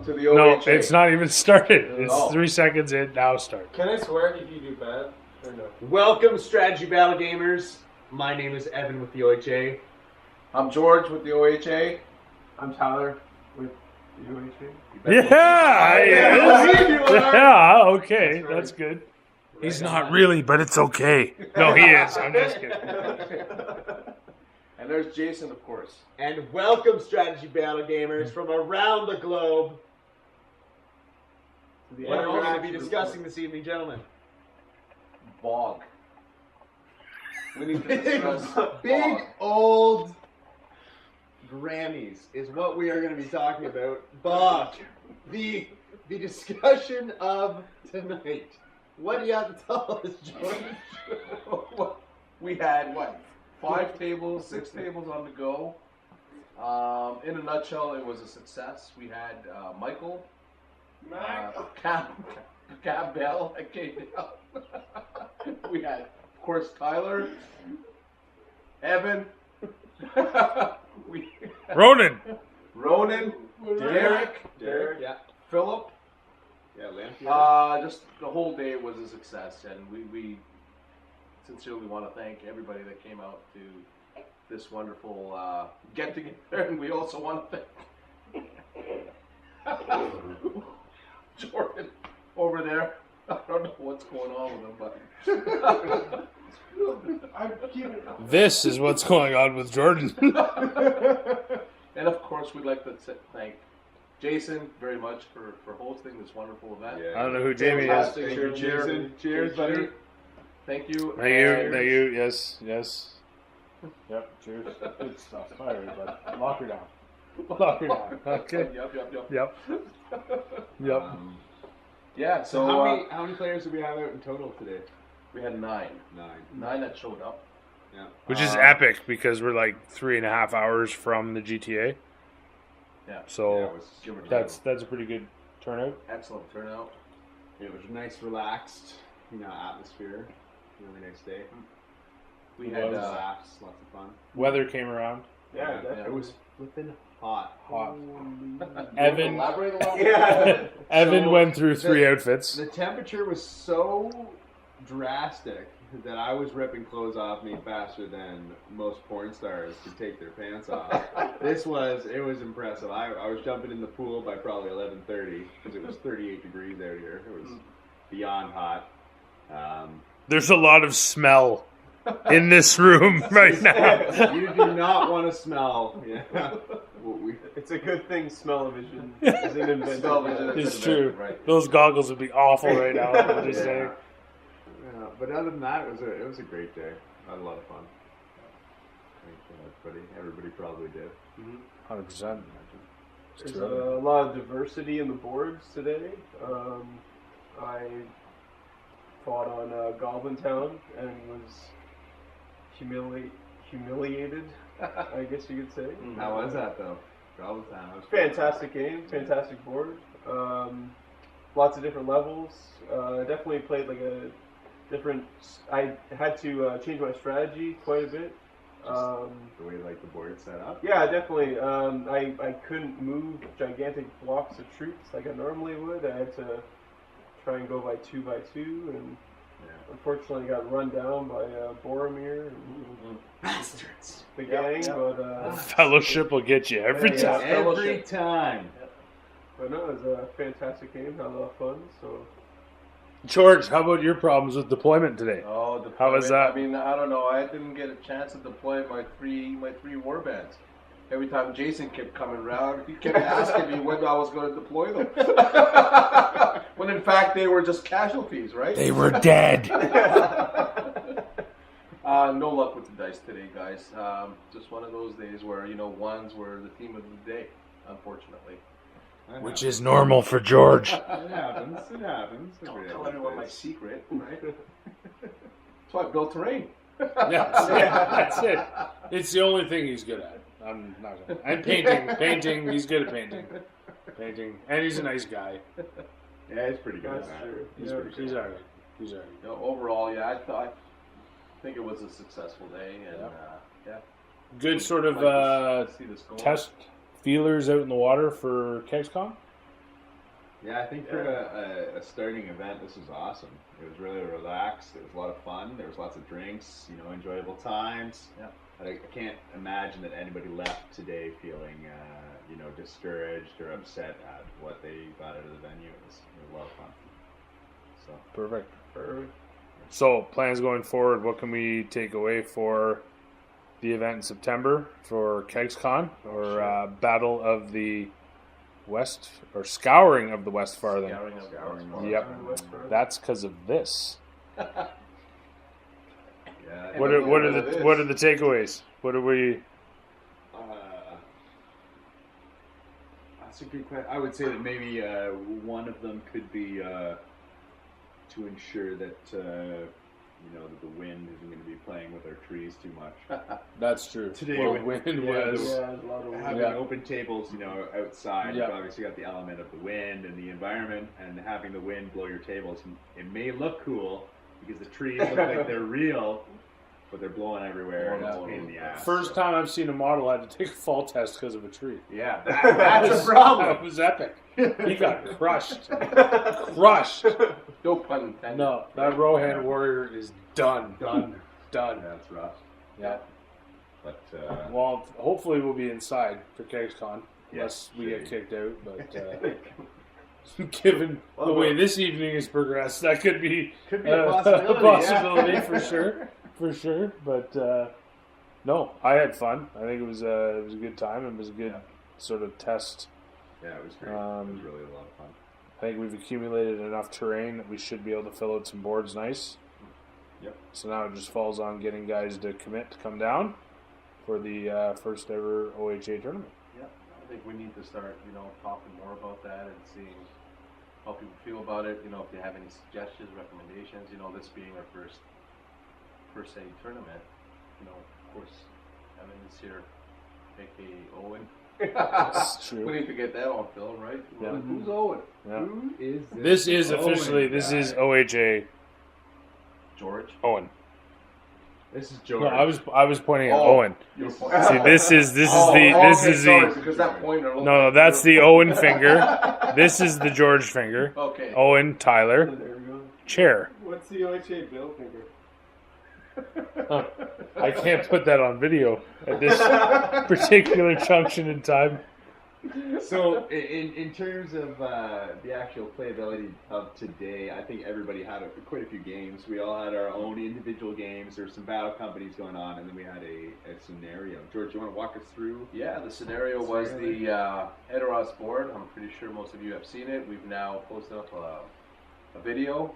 Welcome to the OHA. No, it's not even started. It's 3 seconds in, now start. Can I swear if you do bad or no? Welcome, Strategy Battle Gamers. My name is Evan with the OHA. I'm George with the OHA. I'm Tyler with the UHA. Yeah, okay, that's good. He's not really, but it's okay. No, he is. I'm just kidding. And there's Jason, of course. And welcome, Strategy Battle Gamers from around the globe. What are we going to be discussing this evening, gentlemen? BOG. We need to discuss Big BOG. old Grammys is what we are going to be talking about. BOG. The discussion of tonight. What do you have to tell us, George? We had, 5 tables, 6 tables on the go. In a nutshell, it was a success. We had Michael, Cab Bell, I came down. We had, of course, Tyler, Evan, Ronan. Derek, yeah. Philip. Yeah, Lance. Just the whole day was a success, and we sincerely want to thank everybody that came out to this wonderful get together, and we also want to thank Jordan over there. I don't know what's going on with him, but This is what's going on with Jordan. and of course we'd like to thank Jason very much for hosting this wonderful event. Yeah. I don't know who Jamie is. Thank you, Jason. Cheers, buddy. Thank you. Thank you, yes. Yep, cheers. Good stuff. Sorry, but lock her down. Okay. Yep. Yep. Yeah, so How many players do we have out in total today? we had 9 that showed up. Yeah. Which is epic because we're like 3.5 hours from the GTA. Yeah. So Give or take. that's a pretty good turnout. Excellent turnout. It was a nice, relaxed, atmosphere. Really nice day. We had laughs, lots of fun. Weather came around. Yeah, It was flipping hot. Evan elaborate a little. Yeah. Evan So, went through 3 outfits. The temperature was so drastic that I was ripping clothes off me faster than most porn stars could take their pants off. It was impressive. I was jumping in the pool by probably 11:30 because it was 38 degrees out here. It was beyond hot. There's a lot of smell in this room right now. You do not want to smell. Yeah. it's a good thing smell-o-vision isn't invented. Smell-o-vision. It's true. Right. Those goggles would be awful right now. I'm just saying. Yeah, but other than that, it was a great day. I had a lot of fun. Everybody probably did. 100%. There's a lot of diversity in the boards today. I fought on Goblin Town and was humiliated, I guess you could say. How was that though? Goblin Town. Was Fantastic game, fantastic board. Lots of different levels. Definitely played like a different. I had to change my strategy quite a bit. the way the board set up. Yeah, definitely. I couldn't move gigantic blocks of troops like I normally would. I had to try and go by 2 by 2, and unfortunately got run down by Boromir and Bastards. the gang. But Fellowship will get you every time. Every time. but no, it was a fantastic game. Had a lot of fun. So George, how about your problems with deployment today? Oh, How was that? I mean, I don't know. I didn't get a chance to deploy my three warbands. Every time Jason kept coming around, he kept asking me when I was going to deploy them. When in fact they were just casualties, right? They were dead. No luck with the dice today, guys. Just one of those days where ones were the theme of the day, unfortunately. Which is normal for George. It happens. It happens. Don't tell everyone my secret, right? That's why I built terrain. That's it. It's the only thing he's good at. I'm not gonna. And painting. He's good at painting, and he's a nice guy. Yeah, he's pretty good. That's true. He's all right. He's all right. Overall, I think it was a successful day, and Good sort Like of see this going. test feelers out in the water for KexCon. Yeah, I think for a starting event, this was awesome. It was really relaxed. It was a lot of fun. There was lots of drinks, enjoyable times. Yeah. I can't imagine that anybody left today feeling, discouraged or upset at what they got out of the venue. It was a lot of fun. So Perfect. So, plans going forward, what can we take away for the event in September for KegsCon or Battle of the West or Scouring of the West Farthing? Scouring of the West Scouring. Farthing. Yep. That's because of this. yeah, What are the takeaways? What are we? That's a good question. I would say that maybe one of them could be to ensure that that the wind isn't going to be playing with our trees too much. That's true. Today, wind was. there's a lot of Having open tables, outside, Yeah. you've obviously got the element of the wind and the environment, and having the wind blow your tables. It may look cool because the trees look like they're real, but they're blowing everywhere and it's a pain in the ass. First time I've seen a model had to take a fall test because of a tree. Yeah, that's a problem. That was epic. He got crushed. Crushed. No pun intended. No, that Rohan warrior is done. Done. Done. Yeah, it's rough. Yeah. But Well, hopefully we'll be inside for KegsCon, unless Yes, we get sure. kicked out. But given the way this evening has progressed, that could be could be a possibility. for sure. But no, I had fun. I think it was a good time. It was a good sort of test. Yeah, it was great. It was Um, really a lot of fun. I think we've accumulated enough terrain that we should be able to fill out some boards nice. Yep. So now it just falls on getting guys to commit to come down for the first ever OHA tournament. Yeah, I think we need to start, talking more about that and seeing how people feel about it. If they have any suggestions, recommendations. This being our first per se tournament. Of course, Evan is here, aka Owen. That's true. We need to get that on film, right? Yeah. Who's Owen? Yeah. Who is This is officially Owen this guy? is OHA George. Owen. This is George. No, I was pointing at Oh. Owen. Your point. See, this is the sorry, because that pointer. no, that's the Owen finger. This is the George finger. Okay. Owen, Tyler, There we go. chair. What's the OHA Bill finger? I can't put that on video at this particular junction in time. So, in terms of the actual playability of today, I think everybody had quite a few games. We all had our own individual games. There were some battle companies going on, and then we had a scenario. George, you want to walk us through? Yeah, the scenario was the Edoras board. I'm pretty sure most of you have seen it. We've now posted up a video.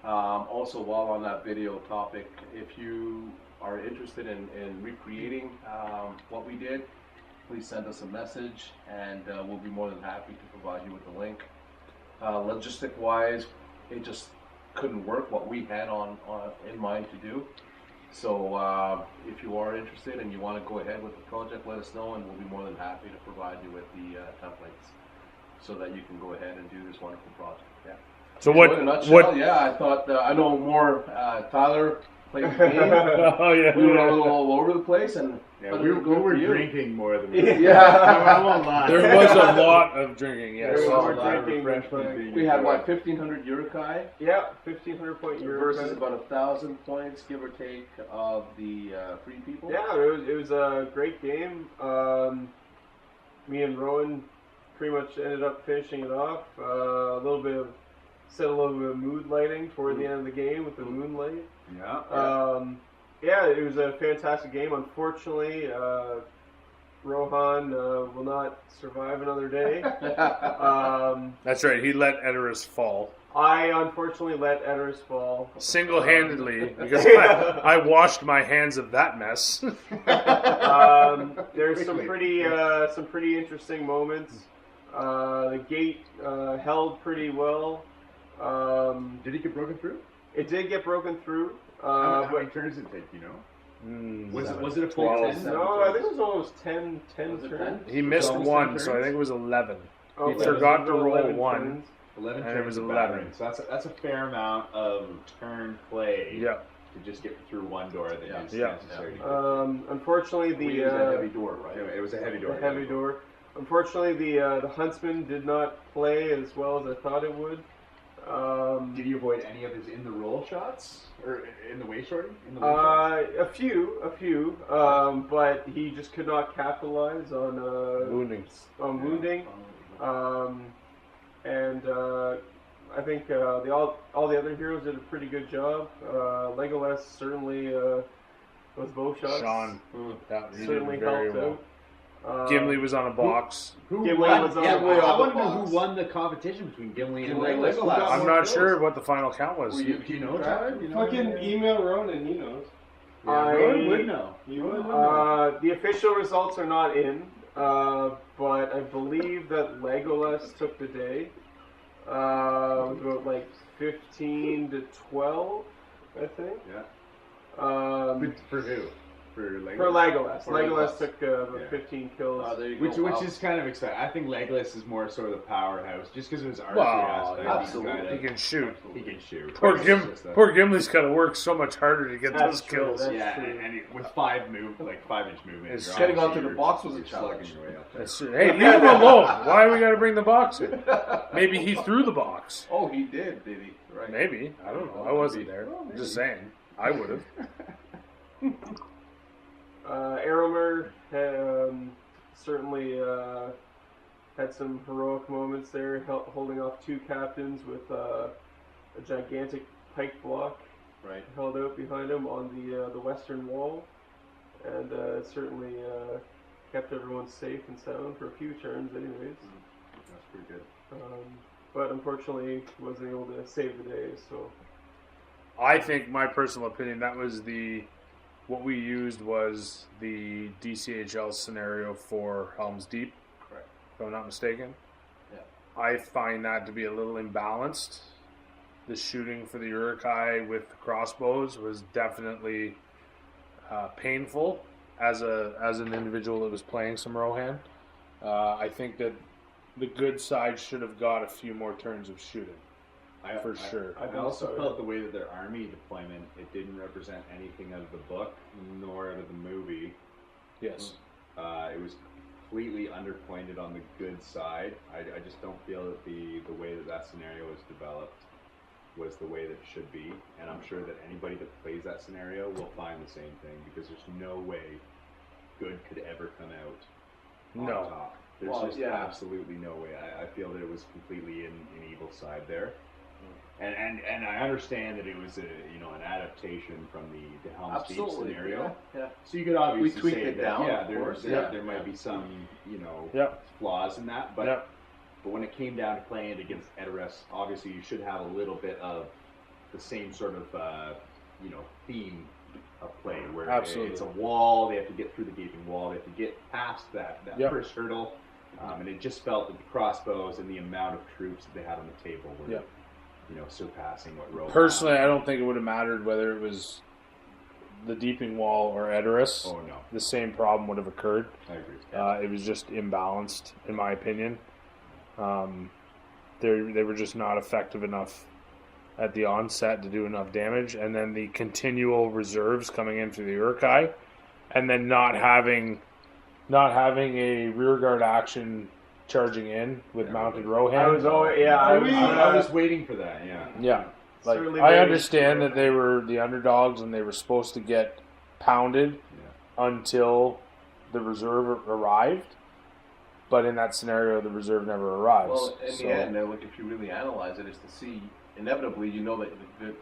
Also, while on that video topic, if you are interested in recreating what we did, please send us a message, and we'll be more than happy to provide you with the link. Logistic-wise, it just couldn't work what we had in mind to do. So if you are interested and you want to go ahead with the project, let us know, and we'll be more than happy to provide you with the templates so that you can go ahead and do this wonderful project. Yeah. So In a nutshell, yeah, I thought I know more. Tyler played the game. Oh yeah. We were a little all over the place, and Yeah, we were drinking more than we were. Yeah. I won't lie. There was a lot of drinking. Yes. There was a more lot of drinking refreshment than being We had enjoyed. 1,500 Urukai Yeah, 1,500 point euro versus about 1,000 points, give or take, of the free people. Yeah, it was a great game. Me and Rowan pretty much ended up finishing it off. Set a little bit of mood lighting toward the end of the game with the moonlight. Yeah. It was a fantastic game. Unfortunately, Rohan will not survive another day. That's right. He let Edoras fall I unfortunately let Edoras fall. single-handedly because I washed my hands of that mess. There's some pretty interesting moments. The gate held pretty well. Did it get broken through? It did get broken through. How many turns did it take? Was it a full 12. 10? No, I think it was almost 10 Was it turns. He missed almost one, 10 so I think it was 11. Okay, He forgot so to roll 11 one. turns. 11 And it turns was of 11. battering. So that's a fair amount of turn play Yeah. to just get through one door that is Yeah. necessary. Unfortunately, We used a heavy the door, right? It was a heavy door. heavy door. unfortunately, the Huntsman did not play as well as I thought it would. Did you avoid any of his in the roll shots or in the way shorting? In the way shots? A few, but he just could not capitalize on Wounding. wounding. And I think all the other heroes did a pretty good job. Legolas certainly those bow shots Sean, he certainly did very helped well. out. Gimli was on a box. Who Gimli won? was on Yeah, the wait, I box. want to know who won the competition between Gimli and Gimli and Legolas. Legolas. I'm not sure what the final count was. Do you know, Todd? You know Fucking email Ronan, he knows. Ronan would know. You would know. The official results are not in, but I believe that Legolas took the day. It was about like 15 to 12, I think. Yeah. For who? For Legolas? For Legolas. For Legolas Legolas. took about Yeah. 15 kills. There you Which go. is kind of exciting. I think Legolas is more sort of the powerhouse, just because of his archery Well, aspect. absolutely. He can shoot. He can shoot. Poor, It's Gim- just a- poor Gimli's got to work so much harder to get That's those true, kills. that's Yeah, true. and with 5-inch movement, It's you're getting obviously- onto the box was a you're challenge. slugging your way up there. That's true. Hey, leave him alone. Why we got to bring the box in? Maybe he threw the box. Oh, he did he? Right. Maybe. I don't know. I wasn't there. I'm just saying. I would have. Aramir certainly had some heroic moments there, holding off two captains with a gigantic pike block Right. held out behind him on the western wall, and certainly kept everyone safe and sound for a few turns anyways. That's pretty good. But unfortunately wasn't able to save the day, so I think, my personal opinion, that was what we used was the DCHL scenario for Helm's Deep. Correct. If I'm not mistaken. Yeah. I find that to be a little imbalanced. The shooting for the Uruk-hai with the crossbows was definitely painful as an individual that was playing some Rohan. I think that the good side should have got a few more turns of shooting. For sure. I also felt the way that their army deployment, it didn't represent anything out of the book, nor out of the movie. Yes. It was completely underpointed on the good side. I just don't feel that the way that scenario was developed was the way that it should be. And I'm sure that anybody that plays that scenario will find the same thing, because there's no way good could ever come out on No. top. There's Well, just yeah. absolutely no way. I feel that it was completely in evil side there. And I understand that it was an adaptation from the Helm's Deep Absolutely. scenario. Yeah. So you could obviously tweaked say it that down, yeah, of there, course. there, Yeah. there might be some Yep. flaws in that, but Yep. when it came down to playing it against Edoras, obviously you should have a little bit of the same sort of theme of play, where Absolutely. it's a wall. They have to get through the gaping wall. They have to get past that Yep. first hurdle, and it just felt that the crossbows and the amount of troops that they had on the table were. Yep. Surpassing what Rohan. Personally, I don't think it would have mattered whether it was the Deeping Wall or Edoras. Oh no, The same problem would have occurred. I agree. It was just imbalanced, in my opinion. They were just not effective enough at the onset to do enough damage, and then the continual reserves coming in through the Uruk-hai, and then not having a rearguard action charging in with mounted Rohan. I I was waiting for that. Yeah. Yeah. Like, Certainly I very understand true. that they were the underdogs and they were supposed to get pounded until the reserve arrived. But in that scenario, the reserve never arrives. Well, in the end, look, if you really analyze it, is to see, inevitably, you know that the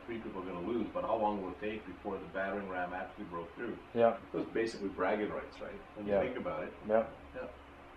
three people are going to lose, but how long will it take before the battering ram actually broke through? Yeah. It was basically bragging rights, right? When you Yeah. think about it. Yeah.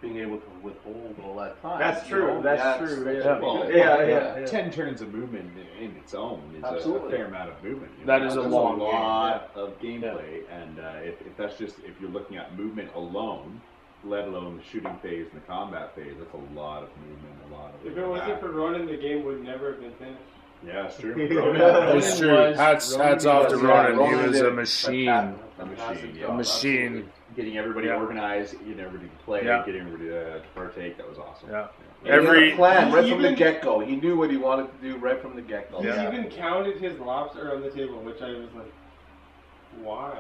Being able to withhold all that time. That's you true. know, That's yeah, true. it's- Yeah. Well, Yeah. 10 turns of movement in its own is a Absolutely. fair amount of movement. That is a That's long game, lot of gameplay, and if that's just if you're looking at movement alone, let alone the shooting phase and the combat phase, that's a lot of movement, a lot of. If it wasn't for Ronan, the game would never have been finished. yeah, that's true. It's true. Hats off to Ronan. He Ronan was did a a machine. A machine, yeah. A machine. Getting everybody Yeah. organized, getting everybody to play, Yeah. getting everybody to partake, that was awesome. Yeah. He had Every- a plan right from the Even- get-go. He knew what he wanted to do right from the get-go. He Yeah. even counted his lobster on the table, which I was like, why?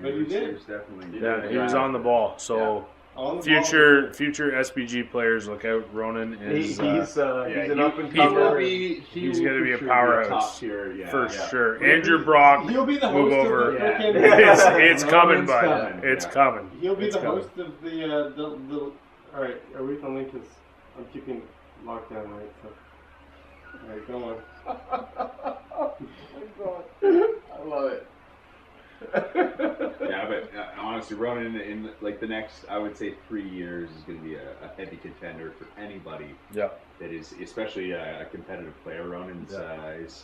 But you did. It was definitely. Yeah, he was on the ball. So All the future SBG players, look out. Ronan He's is he's an up and he will comer. he's going to be a for sure powerhouse top tier, yeah. for Yeah. sure. Andrew Brock, He'll be the move host over. of the Yeah. freaking. It's coming, Ronan's bud. coming, It's yeah. coming. He'll be It's the coming. host of the. All right, are we filming? Because I'm keeping lockdown, right? So. All right, go on. I love it. Yeah, but honestly, Ronan in like the next, I would say 3 years is going to be a heavy contender for anybody Yeah. that is, especially a competitive player. Ronan's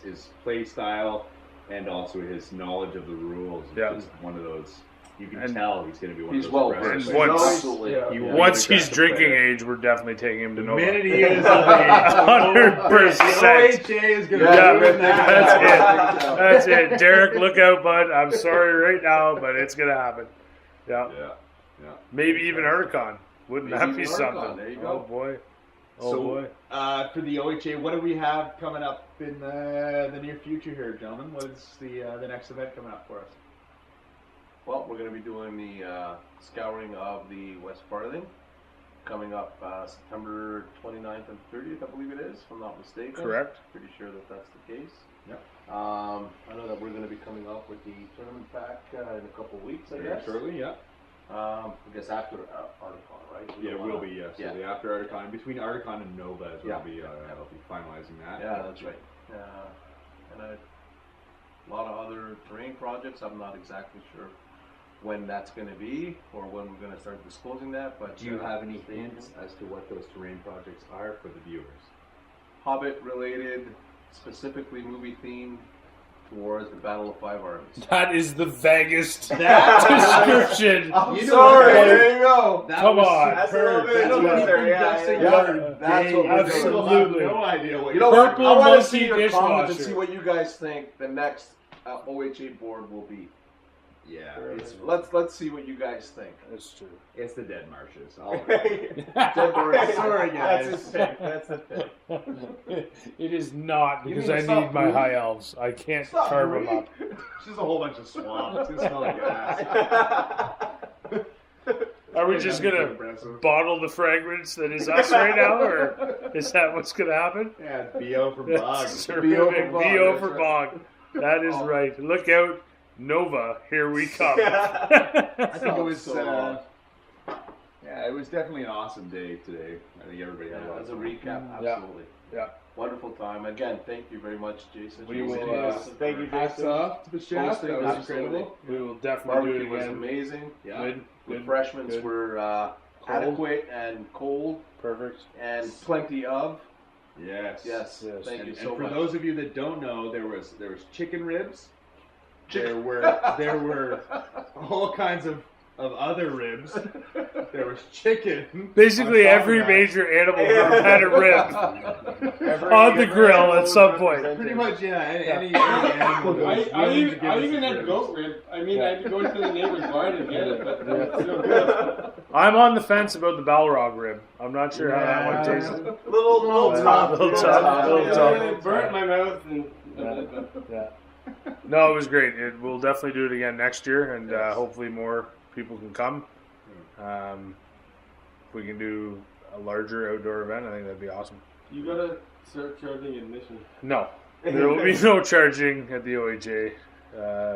his play style and also his knowledge of the rules is Yeah. just one of those. You can And tell he's going to be one He's of those. well aggressive versed. And players. once- Absolutely. Yeah. He will be Once an he's aggressive drinking player. age, we're definitely taking him to The Nova. minute he is of age, 100%. the OHA is going to Yeah, be with that. That's it. Derek, look out, bud. I'm sorry right now, but it's going to happen. Yeah. Yeah. Maybe even Articon. Wouldn't Maybe that be even something? Articon. There you Oh, go. boy. Oh, So, boy. For the OHA, what do we have coming up in the near future here, gentlemen? What is the next event coming up for us? Well, we're going to be doing the scouring of the West Farthing coming up September 29th and 30th, I believe it is, if I'm not mistaken. Correct. Pretty sure that that's the case. Yep. I know that we're going to be coming up with the tournament pack in a couple of weeks, I guess. Shortly, yeah. I guess after Articon, right? Yeah, it will be, yeah. So Yeah. the after Articon, between Articon and Nova is where Yeah. I'll be finalizing that. Yeah, that's right. And a lot of other terrain projects. I'm not exactly sure when that's going to be or when we're going to start disclosing that. But Do you have any stay hints tuned. as to what those terrain projects are for the viewers? Hobbit related, specifically movie themed, towards the Battle of Five Armies. That is the vaguest description. I'm You know sorry. what? There you go. Come on. That's a little bit That's what unnecessary. we've been Yeah, guessing yeah. for That's what we're days. doing. Absolutely. I have no idea what You know you're what? Purple I want to monkey see your comments and dishwasher. see what you guys think the next OHA board will be. Yeah, Let's see what you guys think. That's true. it's the Dead Marshes. Sorry, guys. That's his pick. That's the pick. It is not You because need I to stop need my breathing. high elves. I can't Stop carve them breathing. up. It's just a whole bunch of swamps. It smells like ass. Are we just gonna bottle the fragrance that is us right now, or is that what's gonna happen? Yeah, it's BO from Bog. That's BO terrific. for Bog, BO that's for right. Bog. That is right. Look out, Nova. Here we come. I think it was. So, Yeah, it was definitely an awesome day today. I think everybody had a lot as of a fun. recap, Yeah. absolutely. Yeah. Wonderful time. Again, thank you very much, Jason. We Jason, will, Jason, thank you, for- Hats off to the chef. Hosting, That was absolutely. incredible. We will definitely Barbecue do it was again. amazing. Yeah. Good. Good. Refreshments Good. were adequate and cold Perfect. and plenty of. Yes. Yes, Yes. thank you And so for much. those of you that don't know, there was chicken ribs. Chicken- There were all kinds of other ribs. There was chicken. Basically, on top every of that. major animal group had a rib. On the grill at some point. Pretty much, yeah. Any animal. that was I willing to give even us had ribs. goat rib. I mean, I had to go to the neighbor's barn and get it, but it's still good. I'm on the fence about the Balrog rib. I'm not sure how that one tasted. Little tough. Little tough, little Yeah, tough. it burnt my mouth and. Yeah. No, it was great. We'll definitely do it again next year, and Yes. hopefully more people can come. If we can do a larger outdoor event, I think that'd be awesome. You gotta start charging admission. No, there will be no charging at the OHA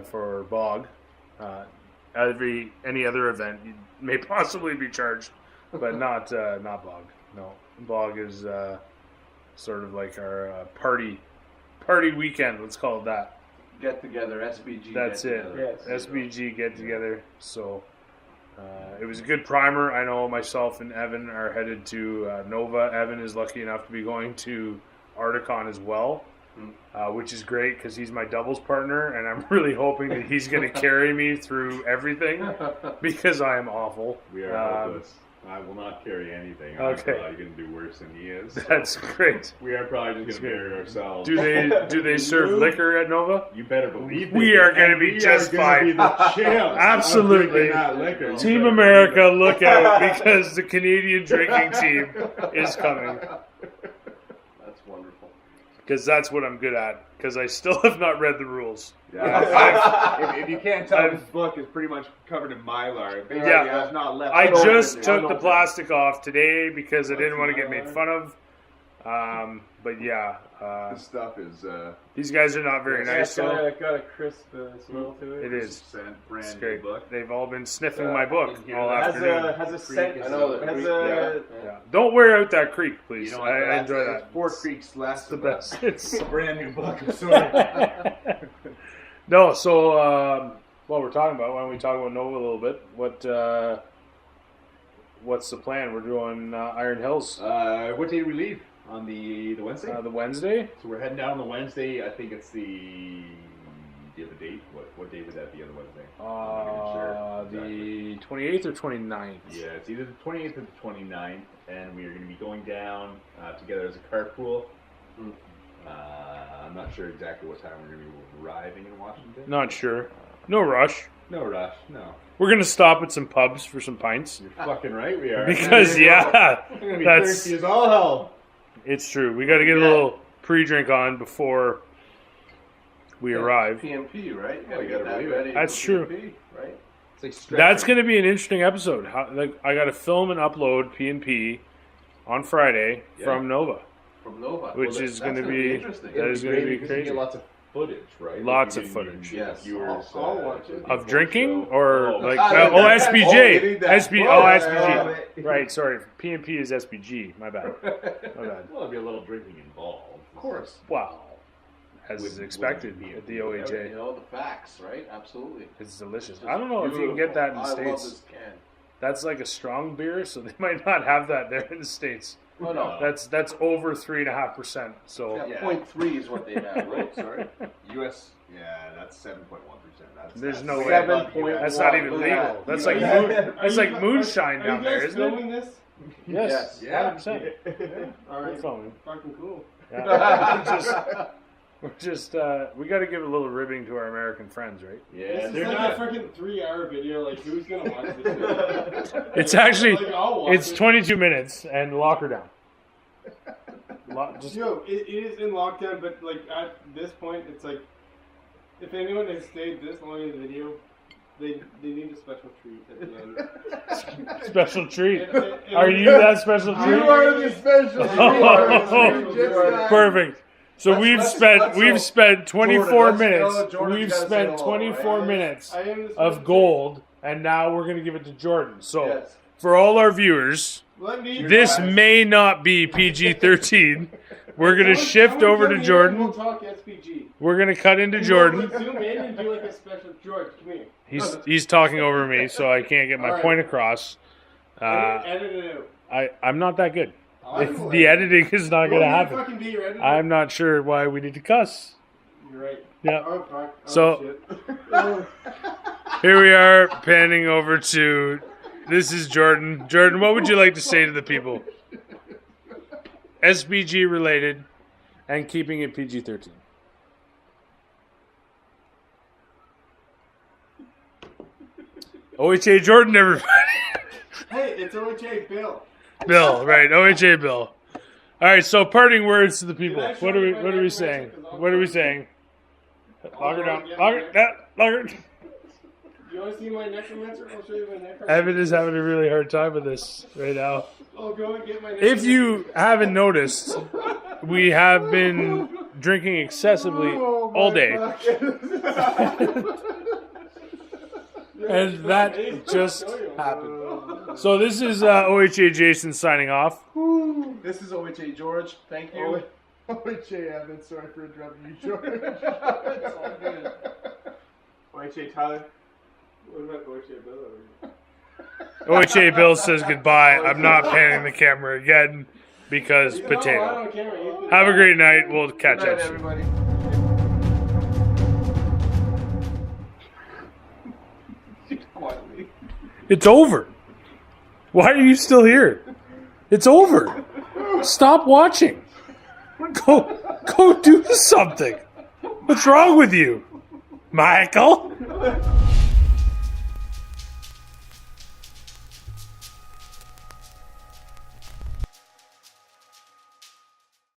for BOG. Any other event you may possibly be charged, but not BOG. No, BOG is sort of like our party weekend. Let's call it that. Get together, SBG. That's get it. together. Yes. SBG get together. So it was a good primer. I know myself and Evan are headed to Nova. Evan is lucky enough to be going to Articon as well, which is great because he's my doubles partner, and I'm really hoping that he's going to carry me through everything because I am awful. We are hopeless. I will not carry anything. I'm Okay. probably going to do worse than he is. That's great. We are probably just That's going to good. bury ourselves. Do they serve liquor at Nova? You better believe We it. are gonna And be we just are gonna fine. Be the champs. Absolutely. of drinking that liquor. You Team better America, believe look out because the Canadian drinking team is coming. That's wonderful. because that's what I'm good at. Because I still have not read the rules. Yeah, if you can't tell, this book is pretty much covered in Mylar. Basically, there's not left. I just took the plastic off today because I didn't want to get made fun of. But yeah, this stuff is. These guys are not very nice. So got a crisp smell to it. It is. Brand new book. They've all been sniffing my book all afternoon. Has a scent. I know that. Yeah. Don't wear out that creek, please. You know, I enjoy that. 4 Creeks last the best. It's a brand new book. I'm sorry. No, so what we're talking about, why don't we talk about Nova a little bit? What's the plan? We're doing Iron Hills. What day do we leave? On the Wednesday? The Wednesday. So we're heading down on the Wednesday. I think it's the... Do you have a date? What day would that be on the Wednesday? The 28th or 29th? Yeah, it's either the 28th or the 29th, and we are going to be going down together as a carpool. I'm not sure exactly what time we're going to be arriving in Washington. Not sure. No rush. No rush, no. We're going to stop at some pubs for some pints. You're fucking right we are. Because, yeah, we're going to be thirsty as all hell. It's true. We got to get a little pre-drink on before we arrive. PMP, right? You gotta that believe it. ready That's for true. PMP, right? It's like That's going to be an interesting episode. I got to film and upload P&P on Friday from Nova. From Nova. Which is going to be interesting. That is going to be You crazy. get lots of footage, right? Lots of footage. Yes. Viewers, I'll watch it. Of drinking or Oh. like SPJ. SPJ. SPG. Right, sorry. P&P is SPG. My bad. My bad. Well, there'll be a little drinking involved. Of course. Wow. As is expected at the OHA. You know, the facts, right? Absolutely. It's delicious. I don't know if you can get that in the I love States. this can. That's like a strong beer, so they might not have that there in the States. Oh, no. That's over 3.5%. So Yeah, 0.3 is what they have, right? Sorry. US, that's 7.1%. there's no way. 7.1. That's not even legal. That's like moonshine down there, isn't it? This? Yes. Yeah. 100%. All right. Filming. Fucking cool. Yeah. We're just we got to give a little ribbing to our American friends, right? Yeah, This is like a freaking 3-hour video. Like, who's gonna watch this shit? It's actually Like, I'll watch it's it. 22 minutes and lock her down. Yo, it is in lockdown, but like at this point, it's like if anyone has stayed this long in the video, they need a special treat at the end. Special treat. And Are you that special treat? You are the special Oh, perfect. So we've spent 24 minutes. Jordan, We've you gotta spent say 24 hello, minutes I am the of special gold, and now we're gonna give it to Jordan. So Yes. for all our viewers, treat. Let me. this may not be PG-13. We're gonna shift over to We'll Jordan. talk SPG. We're gonna cut into And Jordan. we'll zoom in and do like a special. George, come here. He's talking over me, so I can't get my point across. Edit it out. I'm not that good. I'm The editing is not gonna happen. Fucking be your editor. I'm not sure why we need to cuss. You're right. Yeah. Oh fuck. Oh, So- shit. Here we are panning over to. This is Jordan. Jordan, what would you like to say to the people? SBG related, and keeping it PG-13. OHA Jordan, everybody. Hey, it's OHA Bill. Bill, right? OHA Bill. All right. So, parting words to the people. Did I What show are we? you my What are we neck saying? bracelet? 'Cause I'll What are we go- saying? Lock her down. Yeah, Lock her. Lock her. You want to see my necromancer? I'll show you my necromancer. Evan is having a really hard time with this right now. I'll go and get my If you haven't noticed, we have been drinking excessively all day. And that just happened. So this is OHA Jason signing off. This is OHA George. Thank you. OHA Evan, sorry for interrupting you, George. It's all good. OHA Tyler. What about OHA Bill? OHA Bill says goodbye. I'm not panning the camera again because potato. Have a great night. We'll catch Good up night, soon. everybody. Quietly. It's over. Why are you still here? It's over. Stop watching. Go do something. What's wrong with you, Michael?